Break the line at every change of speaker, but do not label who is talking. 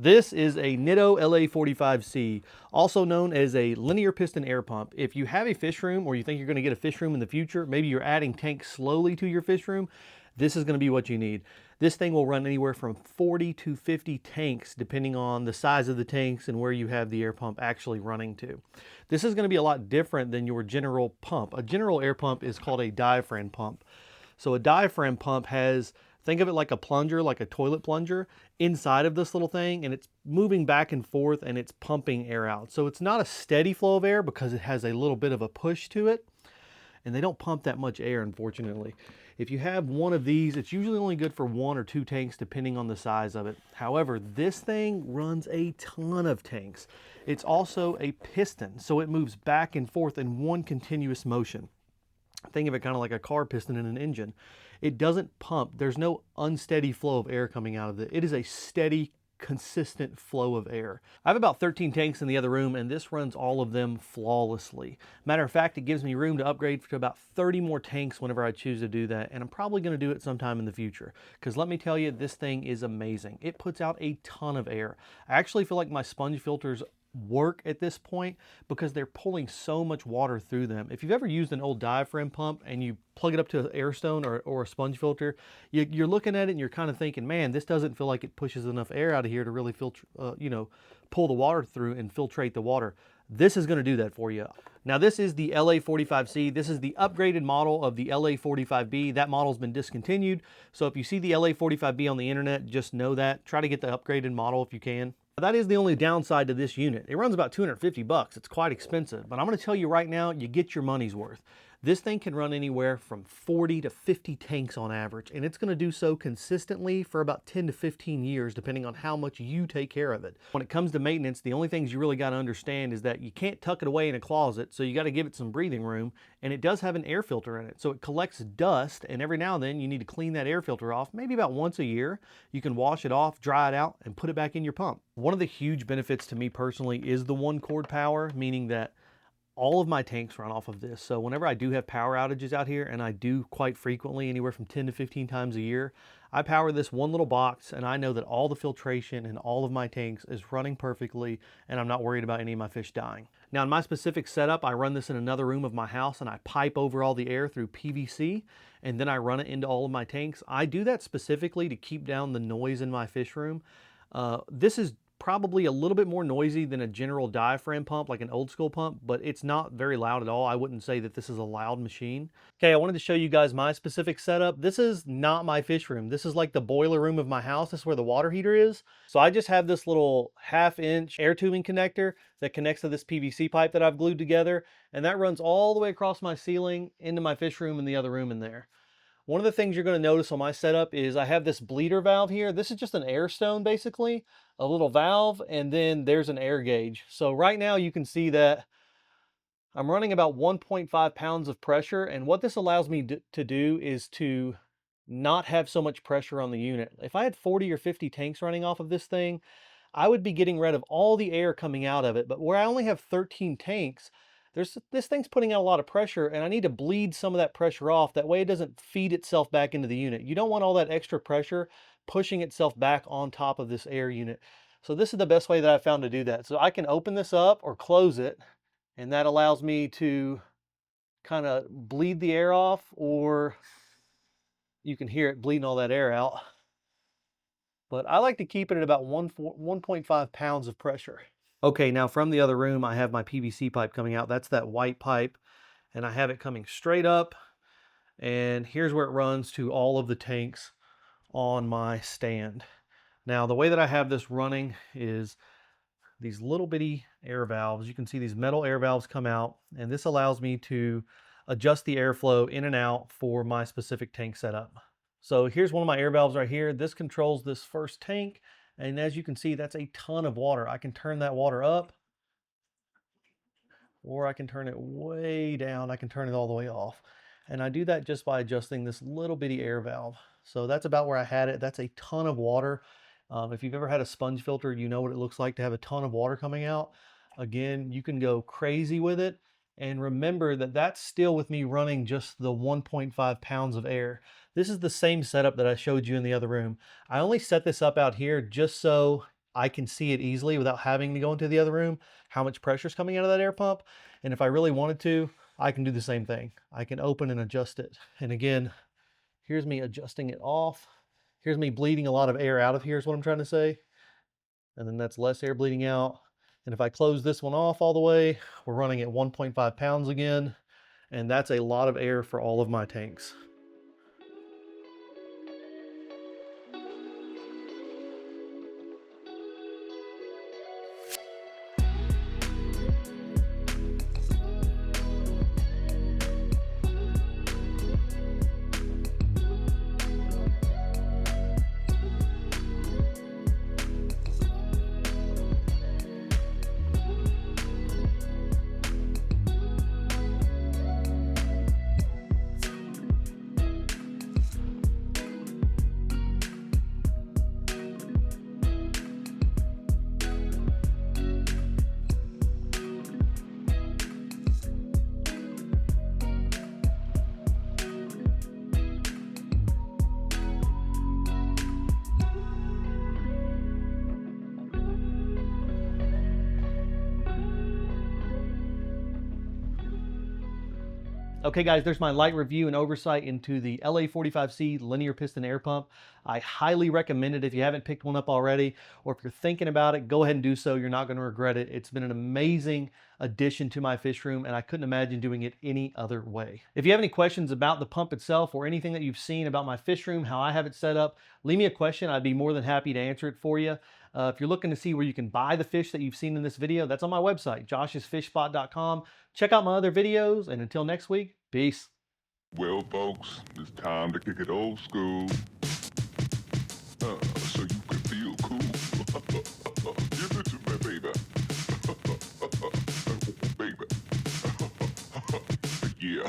This is a Nitto LA45-C, also known as a linear piston air pump. If you have a fish room or you think you're going to get a fish room in the future, maybe you're adding tanks slowly to your fish room, this is going to be what you need. This thing will run anywhere from 40 to 50 tanks depending on the size of the tanks and where you have the air pump actually running to. This is going to be a lot different than your general pump. A general air pump is called a diaphragm pump. So a diaphragm pump has, think of it like a plunger, like a toilet plunger inside of this little thing, and it's moving back and forth and it's pumping air out. So it's not a steady flow of air because it has a little bit of a push to it, and they don't pump that much air, unfortunately. If you have one of these, it's usually only good for 1 or 2 tanks depending on the size of it. However, this thing runs a ton of tanks. It's also a piston, so it moves back and forth in one continuous motion. Think of it kind of like a car piston in an engine. It doesn't pump. There's no unsteady flow of air coming out of it. It is a steady, consistent flow of air. I have about 13 tanks in the other room, and this runs all of them flawlessly. Matter of fact, it gives me room to upgrade to about 30 more tanks whenever I choose to do that, and I'm probably going to do it sometime in the future. Because let me tell you, this thing is amazing. It puts out a ton of air. I actually feel like my sponge filters work at this point because they're pulling so much water through them. If you've ever used an old diaphragm pump and you plug it up to an air stone or a sponge filter, you're looking at it and you're kind of thinking, man, this doesn't feel like it pushes enough air out of here to really filter, pull the water through and filtrate the water. This is going to do that for you. Now this is the LA45C. This is the upgraded model of the LA45B. That model's been discontinued. So if you see the LA45B on the internet, just know that. Try to get the upgraded model if you can. That is the only downside to this unit. It runs about 250 bucks. It's quite expensive, but I'm going to tell you right now, you get your money's worth. This thing can run anywhere from 40 to 50 tanks on average, and it's going to do so consistently for about 10 to 15 years, depending on how much you take care of it. When it comes to maintenance, the only things you really got to understand is that you can't tuck it away in a closet, so you got to give it some breathing room, and it does have an air filter in it, so it collects dust, and every now and then you need to clean that air filter off, maybe about once a year. You can wash it off, dry it out, and put it back in your pump. One of the huge benefits to me personally is the one cord power, meaning that all of my tanks run off of this. So whenever I do have power outages out here, and I do quite frequently, anywhere from 10 to 15 times a year, I power this one little box and I know that all the filtration in all of my tanks is running perfectly and I'm not worried about any of my fish dying. Now in my specific setup, I run this in another room of my house and I pipe over all the air through PVC and then I run it into all of my tanks. I do that specifically to keep down the noise in my fish room. This is probably a little bit more noisy than a general diaphragm pump, like an old school pump, but it's not very loud at all. I wouldn't say that this is a loud machine. Okay, I wanted to show you guys my specific setup. This is not my fish room. This is like the boiler room of my house. This is where the water heater is. So I just have this little 1/2-inch air tubing connector that connects to this PVC pipe that I've glued together, and that runs all the way across my ceiling into my fish room and the other room in there. One of the things you're going to notice on my setup is I have this bleeder valve here. This is just an air stone, basically, a little valve, and then there's an air gauge. So right now you can see that I'm running about 1.5 pounds of pressure, and what this allows me to do is to not have so much pressure on the unit. If I had 40 or 50 tanks running off of this thing, I would be getting rid of all the air coming out of it. But where I only have 13 tanks, this thing's putting out a lot of pressure and I need to bleed some of that pressure off. That way it doesn't feed itself back into the unit. You don't want all that extra pressure pushing itself back on top of this air unit. So this is the best way that I found to do that. So I can open this up or close it, and that allows me to kind of bleed the air off, or you can hear it bleeding all that air out. But I like to keep it at about 1.5 pounds of pressure. Okay, now from the other room, I have my PVC pipe coming out. That's that white pipe, and I have it coming straight up. And here's where it runs to all of the tanks on my stand. Now, the way that I have this running is these little bitty air valves. You can see these metal air valves come out, and this allows me to adjust the airflow in and out for my specific tank setup. So here's one of my air valves right here. This controls this first tank. And as you can see, that's a ton of water. I can turn that water up, or I can turn it way down. I can turn it all the way off. And I do that just by adjusting this little bitty air valve. So that's about where I had it. That's a ton of water. If you've ever had a sponge filter, you know what it looks like to have a ton of water coming out. Again, you can go crazy with it. And remember that that's still with me running just the 1.5 pounds of air. This is the same setup that I showed you in the other room. I only set this up out here just so I can see it easily without having to go into the other room, how much pressure is coming out of that air pump. And if I really wanted to, I can do the same thing. I can open and adjust it. And again, here's me adjusting it off. Here's me bleeding a lot of air out of here is what I'm trying to say. And then that's less air bleeding out. And if I close this one off all the way, we're running at 1.5 pounds again. And that's a lot of air for all of my tanks. Okay guys, there's my light review and oversight into the LA45-C linear piston air pump. I highly recommend it if you haven't picked one up already, or if you're thinking about it, go ahead and do so. You're not gonna regret it. It's been an amazing addition to my fish room, and I couldn't imagine doing it any other way. If you have any questions about the pump itself or anything that you've seen about my fish room, how I have it set up, leave me a question. I'd be more than happy to answer it for you. If you're looking to see where you can buy the fish that you've seen in this video, that's on my website, joshsfishspot.com. Check out my other videos, and until next week, peace.
Well, folks, it's time to kick it old school. So you can feel cool. Give it to me, baby. Baby. Yeah.